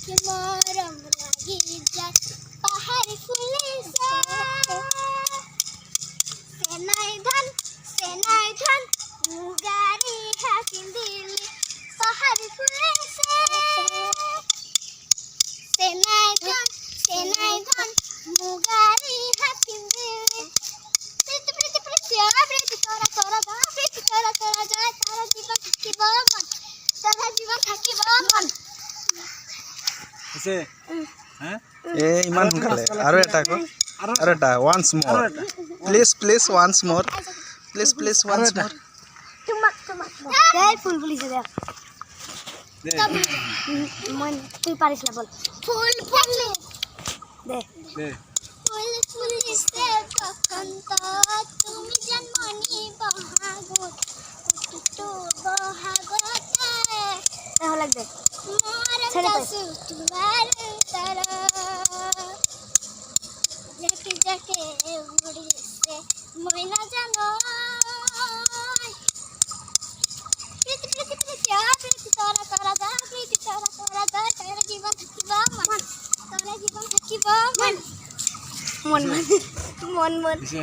কি মরম লাগি যায় পাহাড় ফুলে সেনাই ধান মুগারি হাসিন দিলি পাহাড় ফুলে সেনাই ধান মুগারি হাসিন দিলি প্রীতি প্রীতি প্রীতি প্রীতি তোরা তোরা গা প্রীতি তোরা তোরা যায় তারা জীবন থাকিব মন তারা জীবন থাকিব মন আছে হ্যাঁ এ ইমান সোনকালে আৰু এটা আকৌ আৰু এটা once more please once more please once more তোমাক এই ফুল ফুলিছে দেখ মন তুই পারিস না বল ফুল ফুলে দে দে ফুল ফুলিছে কখন তো তুমি জন্মনি বহাগত তো বহাগতে এহ লাগবে মোর কাছে তোমার তারা যাকে যাকে উড়িছে ময়না জানো প্রীতি প্রীতি প্রীতি প্রীতি তোরা তোরা যা প্রীতি তোরা তোরা যা তোরা জীবন থাকিব মন তোরা জীবন থাকিব মন মন মন মন দিছে